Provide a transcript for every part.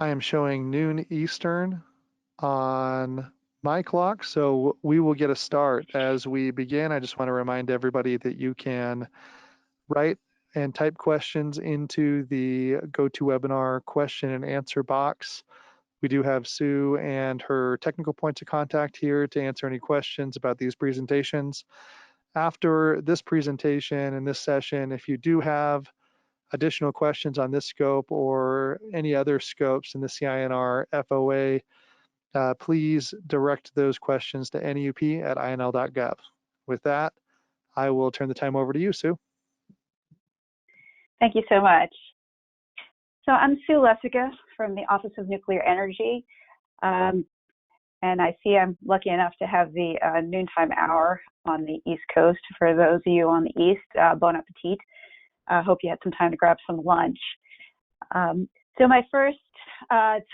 I am showing noon Eastern on my clock, so we will get a start. As we begin, I just want to remind everybody that you can write and type questions into the GoToWebinar question and answer box. We do have Sue and her technical points of contact here to answer any questions about these presentations. After this presentation and this session, if you do have additional questions on this scope or any other scopes in the CINR FOA, please direct those questions to nup@inl.gov. With that, I will turn the time over to you, Sue. Thank you so much. So I'm Sue Lessica from the Office of Nuclear Energy, and I see I'm lucky enough to have the noontime hour on the East Coast. For those of you on the East, bon appetit. I hope you had some time to grab some lunch. So my first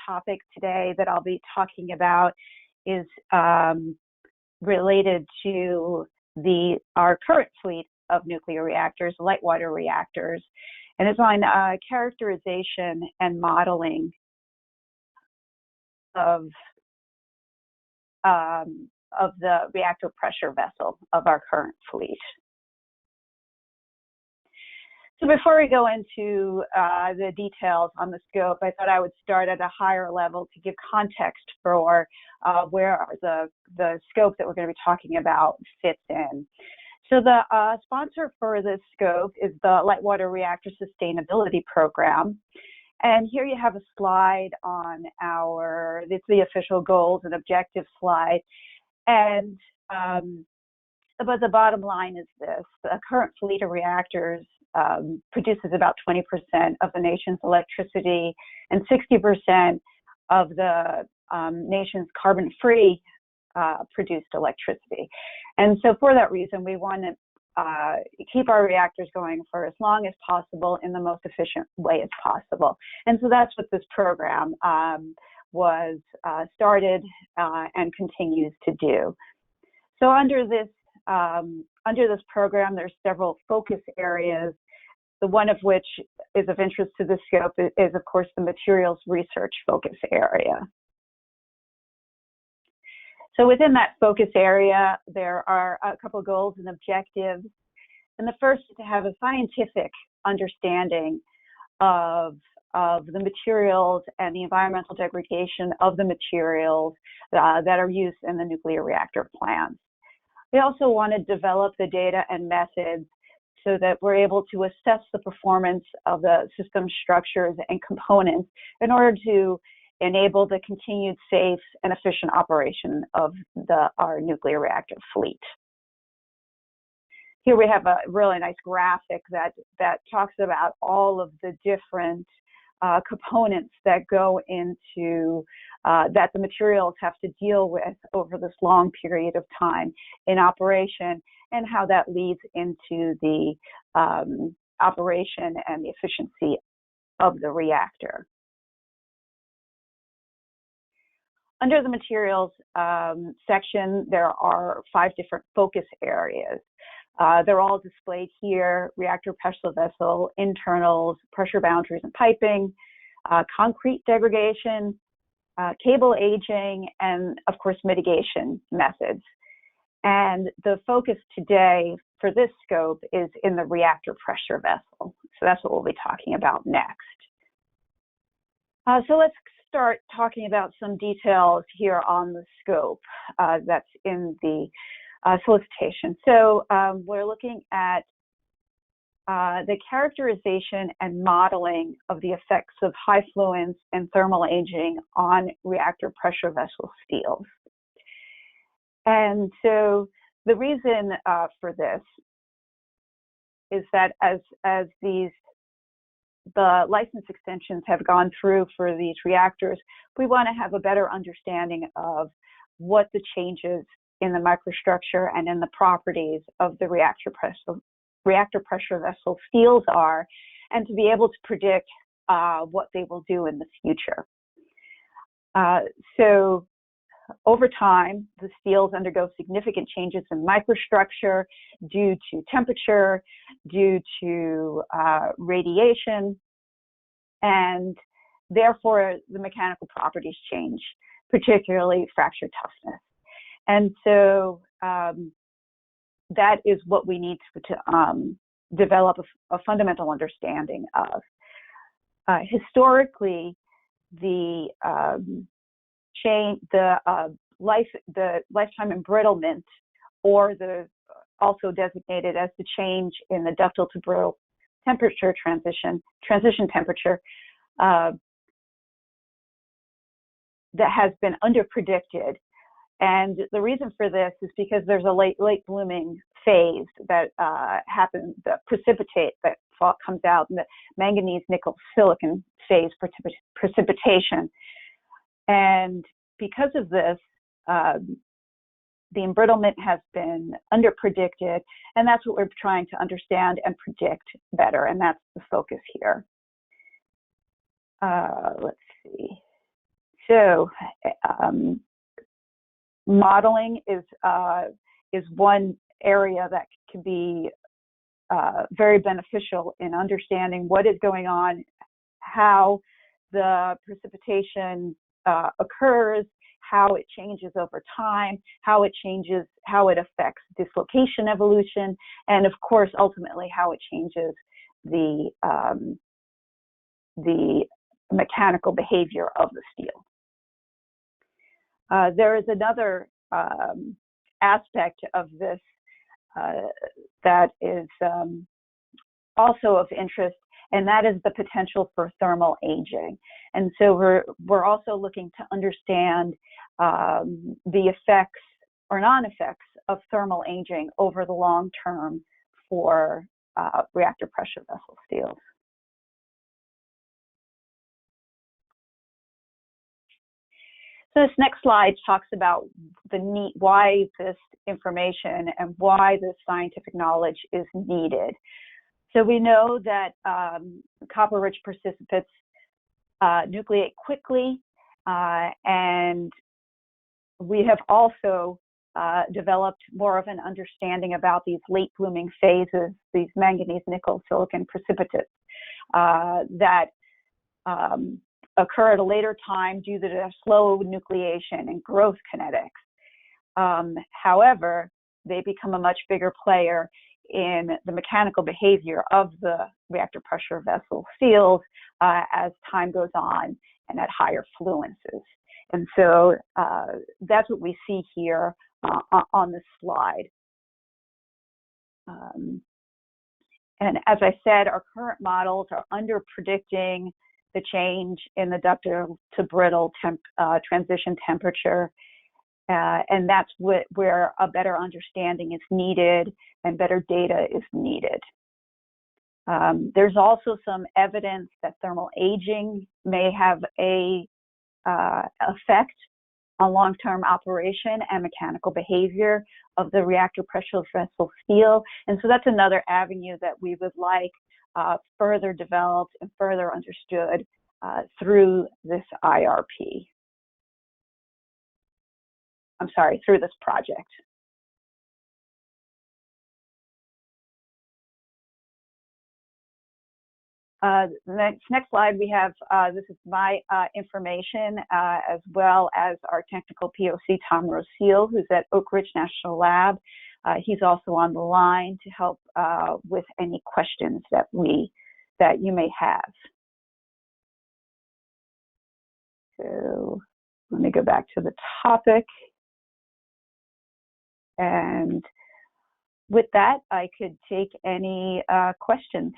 topic today that I'll be talking about is related to our current fleet of nuclear reactors, light water reactors, and it's on characterization and modeling of the reactor pressure vessel of our current fleet. So before we go into the details on the scope, I thought I would start at a higher level to give context for where the scope that we're going to be talking about fits in. So the sponsor for this scope is the Light Water Reactor Sustainability Program. And here you have a slide on it's the official goals and objectives slide. And but the bottom line is this: the current fleet of reactors produces about 20% of the nation's electricity and 60% of the nation's carbon-free produced electricity. And so for that reason, we want to keep our reactors going for as long as possible in the most efficient way as possible. And so that's what this program was started and continues to do. So under this program, there's several focus areas. The one of which is of interest to the scope is, of course, the materials research focus area. So within that focus area, there are a couple of goals and objectives. And the first is to have a scientific understanding of the materials and the environmental degradation of the materials that are used in the nuclear reactor plants. We also want to develop the data and methods so that we're able to assess the performance of the system structures and components in order to enable the continued safe and efficient operation of our nuclear reactor fleet. Here we have a really nice graphic that talks about all of the different components that go into that the materials have to deal with over this long period of time in operation, and how that leads into the operation and the efficiency of the reactor. Under the materials section, there are 5 different focus areas. They're all displayed here: reactor pressure vessel, internals, pressure boundaries and piping, concrete degradation, cable aging, and of course mitigation methods. And the focus today for this scope is in the reactor pressure vessel. So that's what we'll be talking about next. So let's start talking about some details here on the scope that's in the solicitation. So we're looking at the characterization and modeling of the effects of high fluence and thermal aging on reactor pressure vessel steels. And so the reason for this is that as the license extensions have gone through for these reactors, we want to have a better understanding of what the changes in the microstructure and in the properties of the reactor pressure vessel steels are, and to be able to predict what they will do in the future. So over time, the steels undergo significant changes in microstructure due to temperature, due to radiation, and therefore, the mechanical properties change, particularly fracture toughness. And so that is what we need to develop a fundamental understanding of. Historically, the lifetime embrittlement, or also designated as the change in the ductile to brittle temperature transition temperature, that has been underpredicted. And the reason for this is because there's a late blooming phase that happens, that comes out in the manganese nickel silicon phase precipitation. And because of this, the embrittlement has been underpredicted, and that's what we're trying to understand and predict better, and that's the focus here. Let's see. So modeling is one area that can be very beneficial in understanding what is going on, how the precipitation occurs, how it changes over time, how it affects dislocation evolution, and of course, ultimately, how it changes the mechanical behavior of the steel. There is another aspect of this that is also of interest, and that is the potential for thermal aging. And so we're also looking to understand the effects or non-effects of thermal aging over the long term for reactor pressure vessel steels. So this next slide talks about why this information and why this scientific knowledge is needed. So we know that copper-rich precipitates nucleate quickly, and we have also developed more of an understanding about these late blooming phases, these manganese nickel silicon precipitates that occur at a later time due to their slow nucleation and growth kinetics. However, they become a much bigger player in the mechanical behavior of the reactor pressure vessel seals as time goes on and at higher fluences. And so that's what we see here on this slide. And as I said, our current models are under-predicting the change in the ductile to brittle transition temperature. And that's where a better understanding is needed and better data is needed. There's also some evidence that thermal aging may have a effect on long-term operation and mechanical behavior of the reactor pressure vessel steel. And so that's another avenue that we would like further developed and further understood through this IRP. I'm sorry, through this project. Next slide, we have, this is my information, as well as our technical POC, Tom Roseal, who's at Oak Ridge National Lab. He's also on the line to help with any questions that you may have. So let me go back to the topic. And with that, I could take any questions.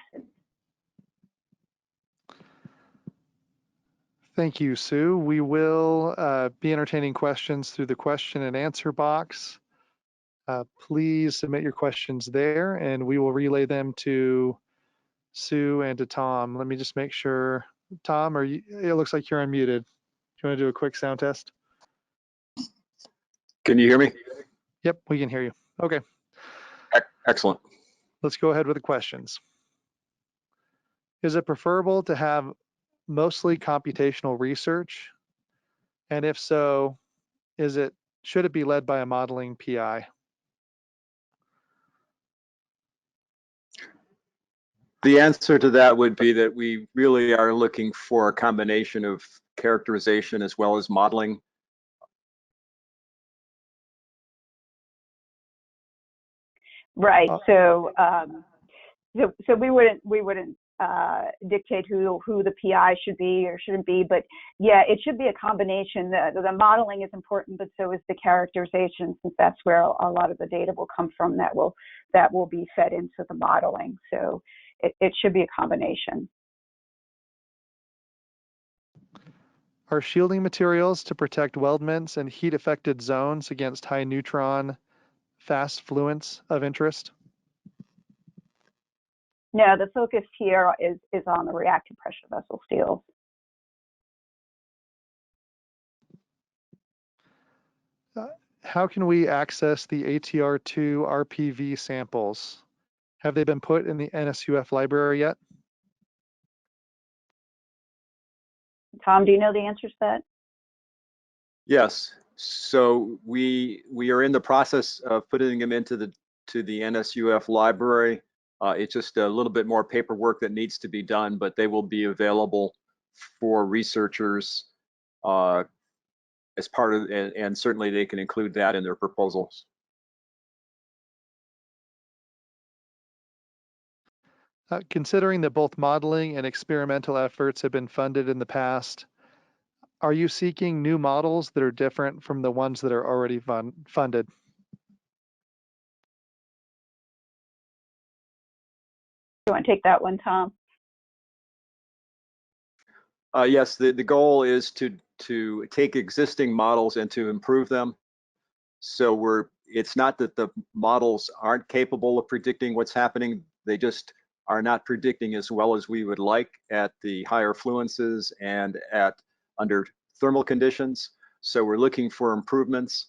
Thank you, Sue. We will be entertaining questions through the question and answer box. Please submit your questions there and we will relay them to Sue and to Tom. Let me just make sure. Tom, it looks like you're unmuted. Do you want to do a quick sound test? Can you hear me? Yep, we can hear you. Okay. Excellent. Let's go ahead with the questions. Is it preferable to have mostly computational research? And if so, should it be led by a modeling PI? The answer to that would be that we really are looking for a combination of characterization as well as modeling. Right. So we wouldn't dictate who the PI should be or shouldn't be, but yeah, it should be a combination. The modeling is important, but so is the characterization, since that's where a lot of the data will come from. That will be fed into the modeling. So it should be a combination. Are shielding materials to protect weldments and heat-affected zones against high neutron fast fluents of interest? No, the focus here is on the reactive pressure vessel steels. How can we access the ATR2 RPV samples? Have they been put in the NSUF library yet? Tom, do you know the answer to that? Yes. So we are in the process of putting them into the NSUF library. It's just a little bit more paperwork that needs to be done, but they will be available for researchers as part of, and certainly they can include that in their proposals. Considering that both modeling and experimental efforts have been funded in the past, are you seeking new models that are different from the ones that are already funded? You want to take that one, Tom? Yes, the goal is to take existing models and to improve them. So it's not that the models aren't capable of predicting what's happening, they just are not predicting as well as we would like at the higher fluences and under thermal conditions. So we're looking for improvements.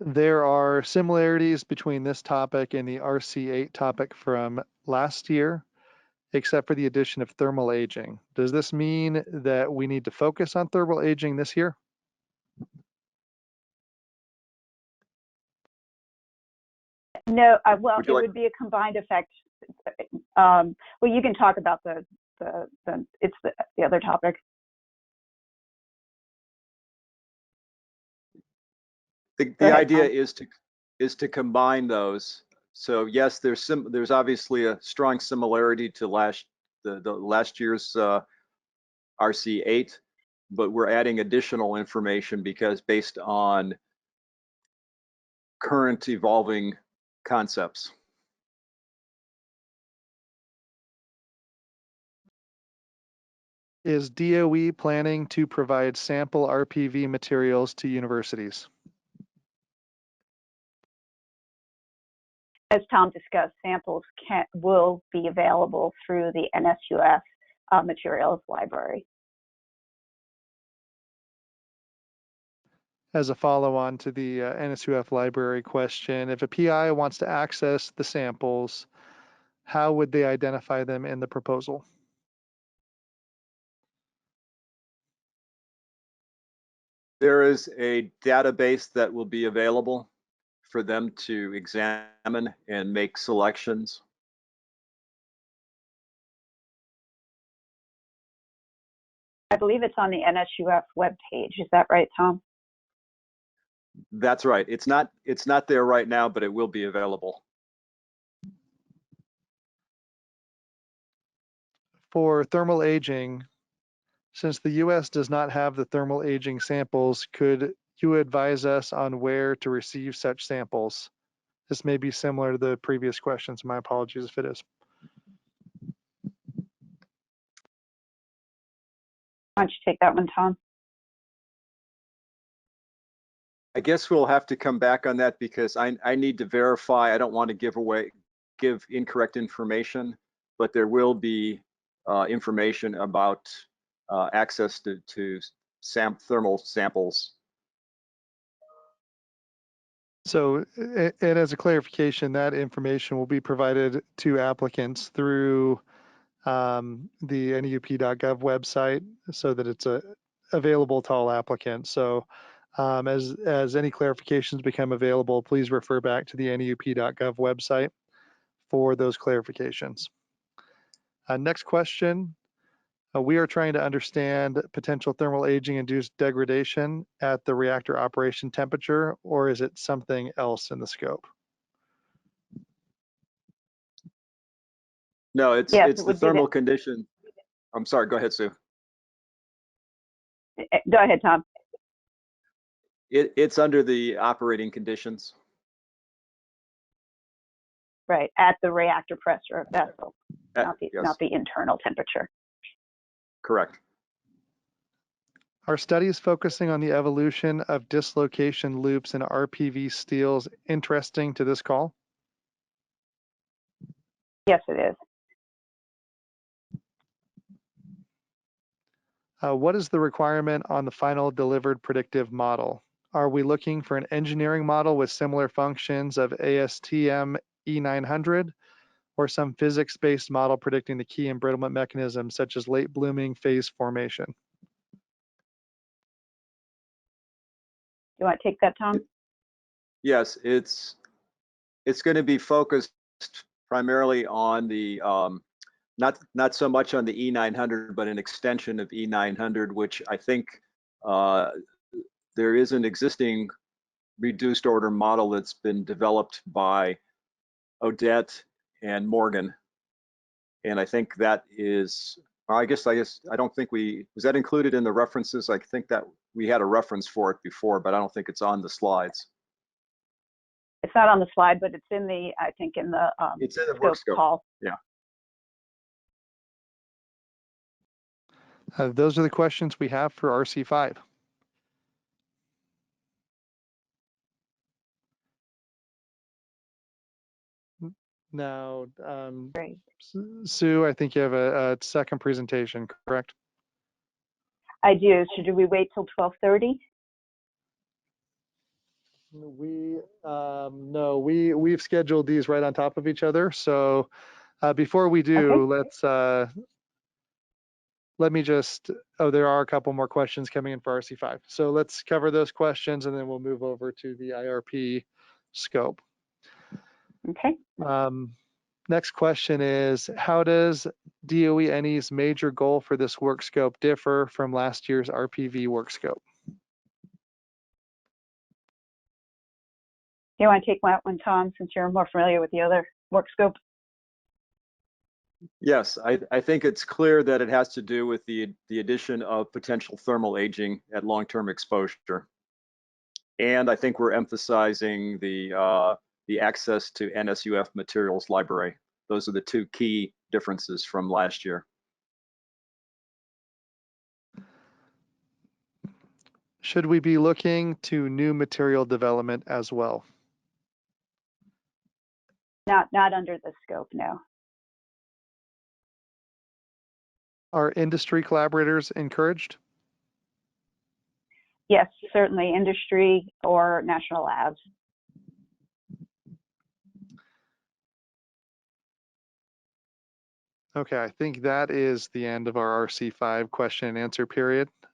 There are similarities between this topic and the RC-8 topic from last year, except for the addition of thermal aging. Does this mean that we need to focus on thermal aging this year? No, well, it would be a combined effect. Well, you can talk about the other topic. The idea is to combine those. So yes, there's obviously a strong similarity to the last year's RC-8, but we're adding additional information because based on current evolving concepts. Is DOE planning to provide sample RPV materials to universities? As Tom discussed, samples will be available through the NSUF materials library. As a follow-on to the NSUF library question, if a PI wants to access the samples, how would they identify them in the proposal? There is a database that will be available for them to examine and make selections. I believe it's on the NSUF webpage. Is that right, Tom? That's right. It's not there right now, but it will be available. For thermal aging, since the US does not have the thermal aging samples, could you advise us on where to receive such samples? This may be similar to the previous questions. My apologies if it is. Why don't you take that one, Tom? I guess we'll have to come back on that because I need to verify. I don't want to give incorrect information, but there will be information about access to thermal samples. So, and as a clarification, that information will be provided to applicants through the NUP.gov website so that it's available to all applicants. So As any clarifications become available, please refer back to the nup.gov website for those clarifications. Next question. We are trying to understand potential thermal aging induced degradation at the reactor operation temperature, or is it something else in the scope? No, it's Yes, it's it the would be thermal condition. I'm sorry, go ahead, Sue. Go ahead, Tom. It's under the operating conditions. Right, at the reactor pressure vessel, Yes, not the internal temperature. correct. Are studies focusing on the evolution of dislocation loops in RPV steels interesting to this call? Yes, it is. What is the requirement on the final delivered predictive model? Are we looking for an engineering model with similar functions of ASTM E900 or some physics-based model predicting the key embrittlement mechanisms such as late blooming phase formation? You want to take that, Tom? Yes, it's going to be focused primarily on the not so much on the E900, but an extension of E900, which I think there is an existing reduced order model that's been developed by Odette and Morgan, and I think that is. I guess I don't think was that included in the references. I think that we had a reference for it before, but I don't think it's on the slides. It's not on the slide, but it's in the, I think, in the It's in the scope Workscope. call. Yeah. Those are the questions we have for RC-5. Now, Great. Sue, I think you have a second presentation, correct? I do. Should we wait till 12:30? No, we've scheduled these right on top of each other. So before we do, Okay. let me just, there are a couple more questions coming in for RC-5. So let's cover those questions and then we'll move over to the IRP scope. Okay. Next question is, how does DOE NE's major goal for this work scope differ from last year's RPV work scope? You want to take that one, Tom, since you're more familiar with the other work scope? Yes, I think it's clear that it has to do with the addition of potential thermal aging at long-term exposure, and I think we're emphasizing the access to NSUF materials library. Those are the two key differences from last year. Should we be looking to new material development as well? Not under the scope, no. Are industry collaborators encouraged? Yes, certainly industry or national labs. Okay, I think that is the end of our RC-5 question and answer period.